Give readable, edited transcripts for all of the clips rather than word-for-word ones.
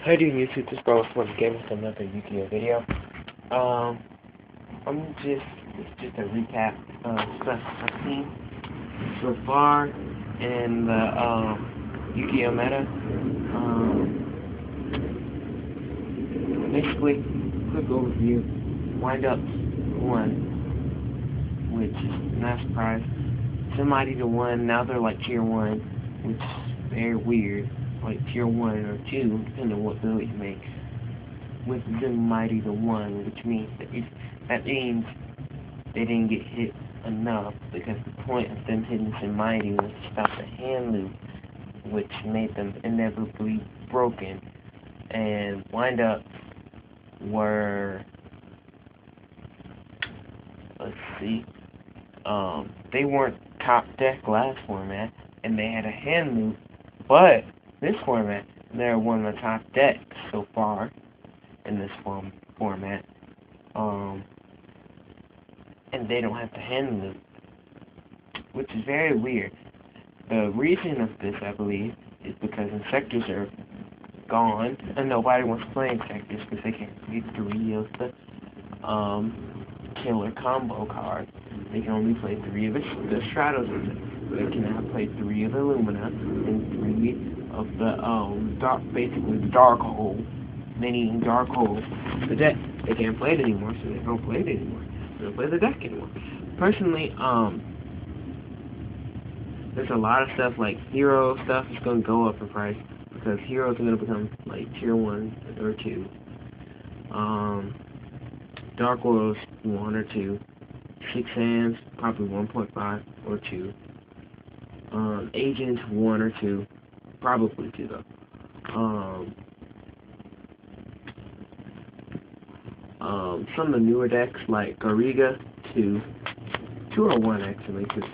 Hi doing YouTube, this is Bro from Game with another Yu-Gi-Oh video. It's just a recap of stuff I've seen so far in the Yu-Gi-Oh meta. Basically, quick overview. Wind up 1, which is not a surprise. Somebody to 1, now they're like tier 1, which is very weird. Like tier 1 or 2, depending on what build you make, with them mighty to 1, which means that means they didn't get hit enough, because the point of them hitting Zen Mighty was to stop the hand loop, which made them inevitably broken. And wind-ups were, let's see, they weren't top deck last format, and they had a hand loop, but this format, they're one of the top decks so far in this format, and they don't have to hand loop, which is very weird. The reason of this, I believe, is because Insectors are gone, and nobody wants to play Insectors because they can't play 3 of the killer combo cards. They can only play 3 of the Stratos, but they cannot play 3 of the Lumina and 3 of the basically the dark hole, meaning dark hole. The deck, they can't play it anymore, so they don't play it anymore. They don't play the deck anymore. Personally, there's a lot of stuff like hero stuff is gonna go up in price because heroes are gonna become like tier 1 or 2. Dark Worlds 1 or 2. 6 hands probably 1.5 or 2. Agents 1 or 2. Probably 2 though. Some of the newer decks like Gariga 2 or 1 actually, because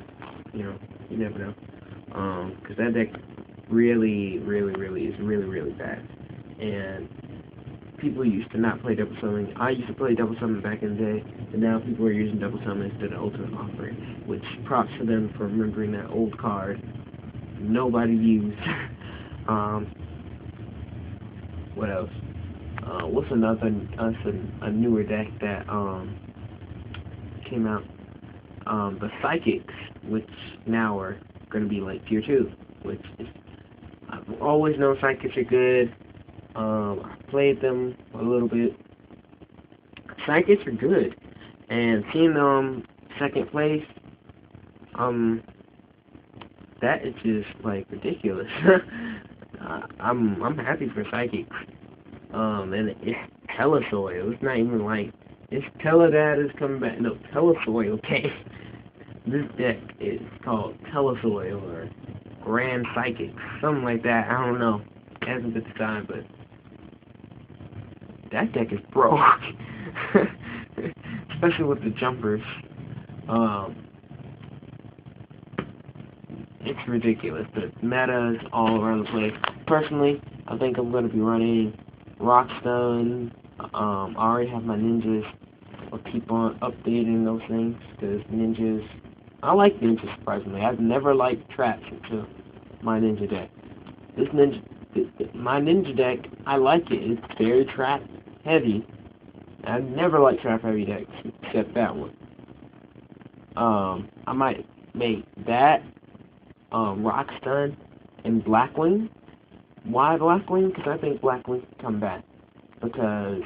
you never know. Because that deck really is really bad, and people used to not play double summon. I used to play double summon back in the day, and now people are using double summon instead of ultimate offering, which props to them for remembering that old card nobody used. What else? What's another a newer deck that came out? The Psychics, which now are gonna be like tier 2, which is, I've always known Psychics are good. I played them a little bit. Psychics are good, and seeing them second place, that is just like ridiculous. I'm happy for Psychics. And it's Telesoil. It's not even like it's Teledad is coming back. No, Telesoil. Okay, this deck is called Telesoil or Grand Psychic, something like that. I don't know. It hasn't been decided, but that deck is broke. Especially with the jumpers. It's ridiculous. The meta is all around the place. Personally, I think I'm going to be running Rockstone. I already have my ninjas. I'll keep on updating those things, because ninjas, I like ninjas surprisingly. I've never liked traps until my ninja deck. My ninja deck, I like it. It's very trap heavy. I've never liked trap heavy decks except that one. I might make that Rockstone and Blackwing. Why Blackwing? Because I think Blackwing can come back. Because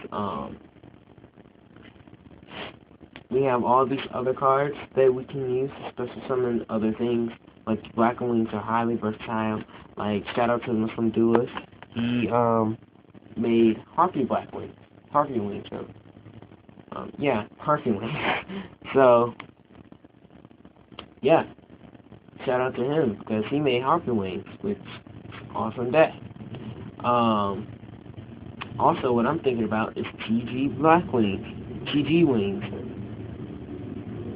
we have all these other cards that we can use, especially some of the other things. Like Blackwings are highly versatile. Like shout out to the Muslim Duelist. He made Harpy Blackwing. Harpy Wings. Yeah, Harpy Wings. So yeah. Shout out to him, because he made Harpy Wings, which is awesome deck. Also, what I'm thinking about is TG Black Wings, TG Wings,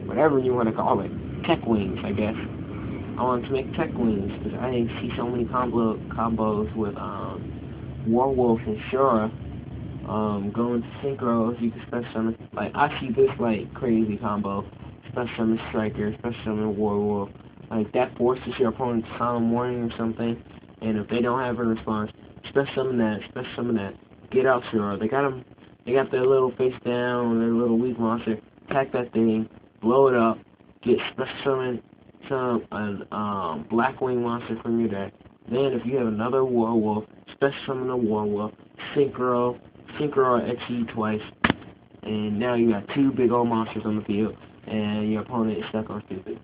whatever you want to call it, Tech Wings, I guess. I want to make Tech Wings, because I see so many combos with Warwolf and Shura, going to Synchros. You can special summon, like, I see this, like, crazy combo, special summon Striker, special summon Warwolf. Like, that forces your opponent to Solemn Warning or something, and if they don't have a response, Special summon that, special summon that. Get out, Zero. They got them. They got their little face down, their little weak monster. Attack that thing, blow it up. Get special summon some Blackwing monster from your deck. Then, if you have another Werewolf, special summon a Werewolf. Synchro XE twice, and now you got 2 big old monsters on the field, and your opponent is stuck on stupid.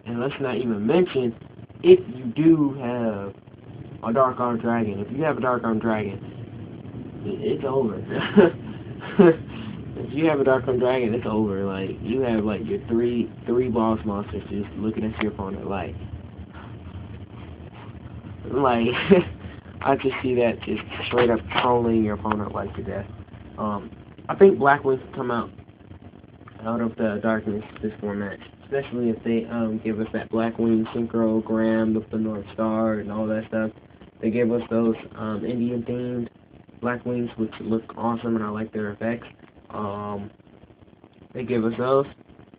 And let's not even mention, if you do have a Dark Arm Dragon, if you have a Dark Arm Dragon, it's over. If you have a Dark Arm Dragon, it's over. Like, you have like your three boss monsters just looking at your opponent like I just see that just straight up trolling your opponent like to death. I think Blackwing can come out of the darkness this format, especially if they give us that Blackwing Synchrogram with the North Star and all that stuff. They gave us those Indian themed Blackwings, which look awesome, and I like their effects. They gave us those.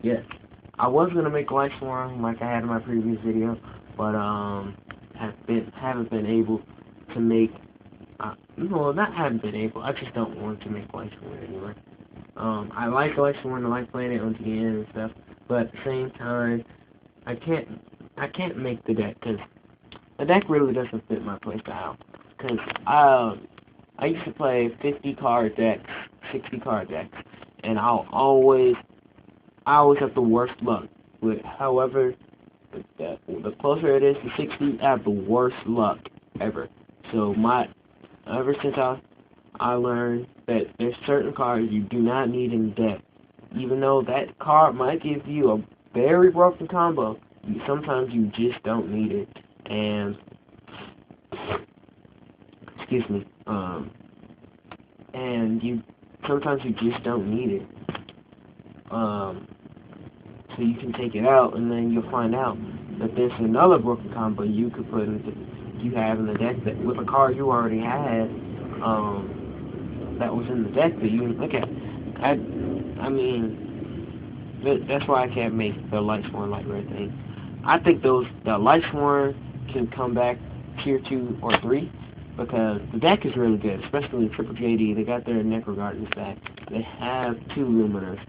Yes, I was gonna make Light Swarm like I had in my previous video, but haven't been able to make. No, not haven't been able. I just don't want to make Light Swarm anymore. I like Light Swarm, I like playing it on TN and stuff, but at the same time, I can't make the deck because the deck really doesn't fit my playstyle. Because I used to play 50 card decks, 60 card decks, and I always have the worst luck with. However, the closer it is to 60, I have the worst luck ever. So ever since I learned that there's certain cards you do not need in the deck, even though that card might give you a very broken combo, sometimes you just don't need it. And excuse me, and sometimes you just don't need it. So you can take it out, and then you'll find out that there's another broken combo you could put into you have in the deck that with a card you already had that was in the deck that you look at. I mean, that's why I can't make the Light Swarm Light Red thing. I think the Light Swarm can come back tier 2 or 3 because the deck is really good, especially Triple JD. They got their Necro Gardens back. They have 2 Luminous.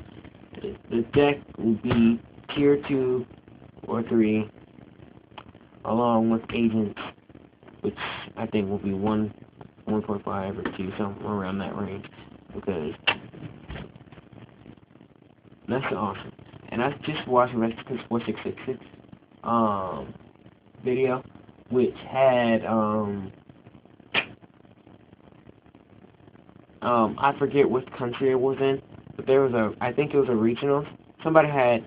The deck will be tier 2 or 3 along with Agents, which I think will be 1.5 or 2, something around that range, because that's awesome. And I just watched Mexican 4666 video, which had I forget what country it was in, but there was I think it was a regional. Somebody had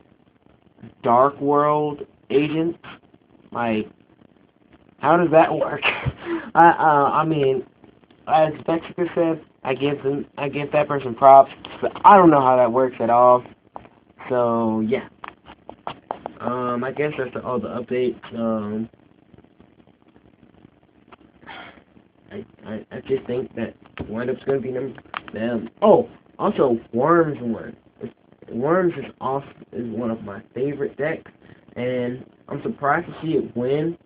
Dark World Agents. Like, how does that work? I mean, as Mexico said, I give that person props, but I don't know how that works at all. So yeah, I guess that's all the updates. I just think that Windup's gonna be them. Oh, also Worms one. Worms is one of my favorite decks, and I'm surprised to see it win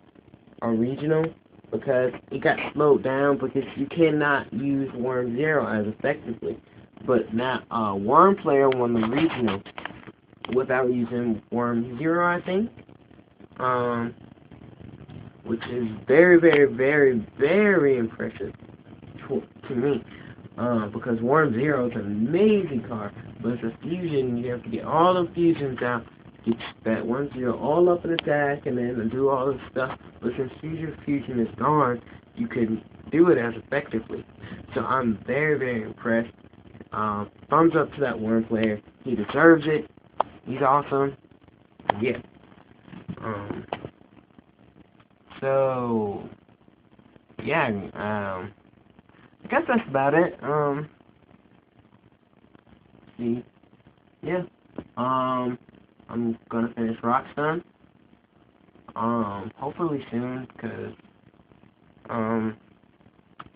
a regional because it got slowed down because you cannot use Worm Zero as effectively. But now Worm player won the regional without using Worm Zero, I think. Which is very, very, very, very impressive to me. Because Worm Zero is an amazing card, but it's a fusion. You have to get all the fusions out, get that Worm Zero all up in the deck, and then do all this stuff. But since fusion is gone, you can do it as effectively. So I'm very, very impressed. Thumbs up to that Worm player. He deserves it. He's awesome. Yeah. So yeah, I guess that's about it. See, yeah. I'm gonna finish Rockstone. Hopefully soon, cause I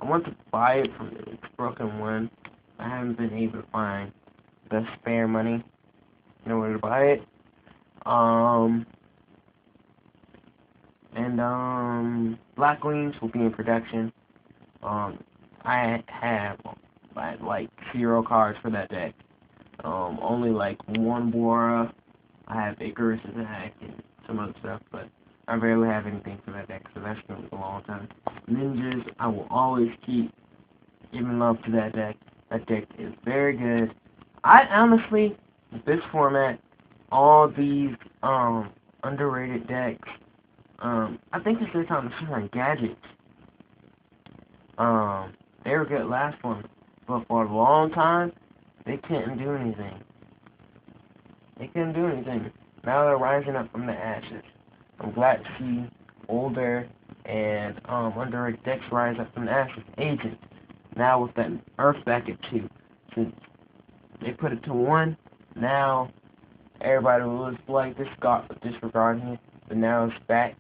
want to buy it from the Broken One. I haven't been able to find the spare money in order to buy it. And Black Wings will be in production. I have like 0 cards for that deck. Only like 1 Bora. I have Icarus in the deck and some other stuff, but I rarely have anything for that deck, so that's going to be a long time. Ninjas, I will always keep giving love to that deck. That deck is very good. I honestly, with this format, all these underrated decks, I think it's their time to see on gadgets. They were good last one, but for a long time, they couldn't do anything. They couldn't do anything. Now they're rising up from the ashes. I'm glad to see older and underrated decks rise up from the ashes. Agent, now with that Earth back at 2. Since they put it to 1, now everybody was like disregarding it, but now it's back.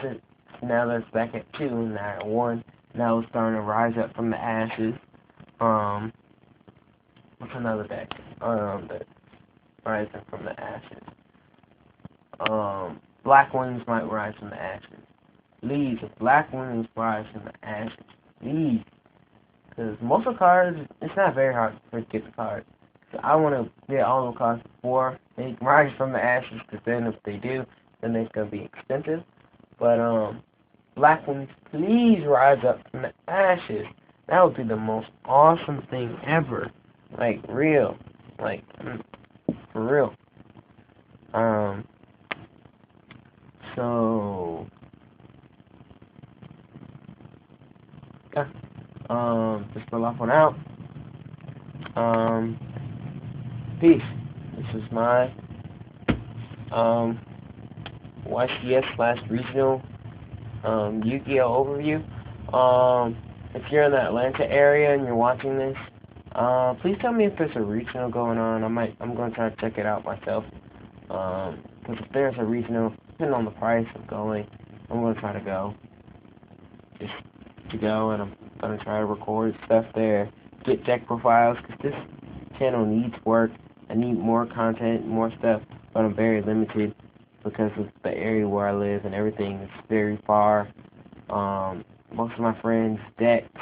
Since now that's back at 2 and not at 1. Now it's starting to rise up from the ashes. What's another deck? That's rising from the ashes. Black Wings might rise from the ashes. Please, if Black Wings rise from the ashes, please. Because most of the cards, it's not very hard to get the cards. So I want to get all the cards before they rise from the ashes, because then if they do, then it's going to be expensive. But, Black Wings, please rise up from the ashes. That would be the most awesome thing ever. Like, real. Like, for real. So, yeah. Just for off on out. Peace. This is my, YCS / regional, Yu-Gi-Oh! Overview. If you're in the Atlanta area and you're watching this, please tell me if there's a regional going on. I'm going to try to check it out myself. Because if there's a regional, depending on the price of going, I'm going to try to go. Just to go, and I'm going to try to record stuff there. Get deck profiles, because this channel needs work. I need more content, more stuff, but I'm very limited because of the area where I live and everything is very far. Most of my friends' decks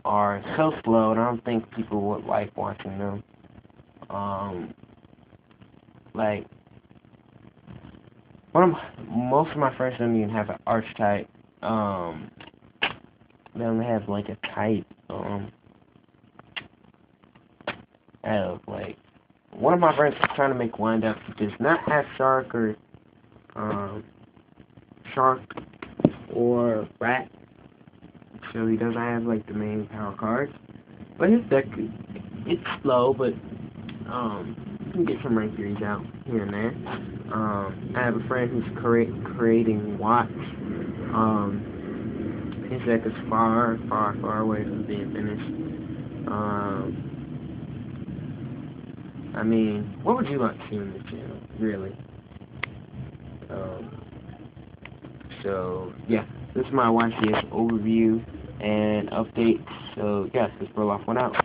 are so slow, and I don't think people would like watching them. Like, most of my friends don't even have an archetype. They only have like a type. Like, one of my friends is trying to make wind up. He does not have shark or rat. So he doesn't have like the main power cards. But his deck, it's slow, but you can get some rank 3s out here and there. I have a friend who's creating watch. His deck is far away from being finished. I mean, what would you like to see on the channel, really? So, yeah, this is my YCS overview and update. So, yes, this is Burloff 1 out.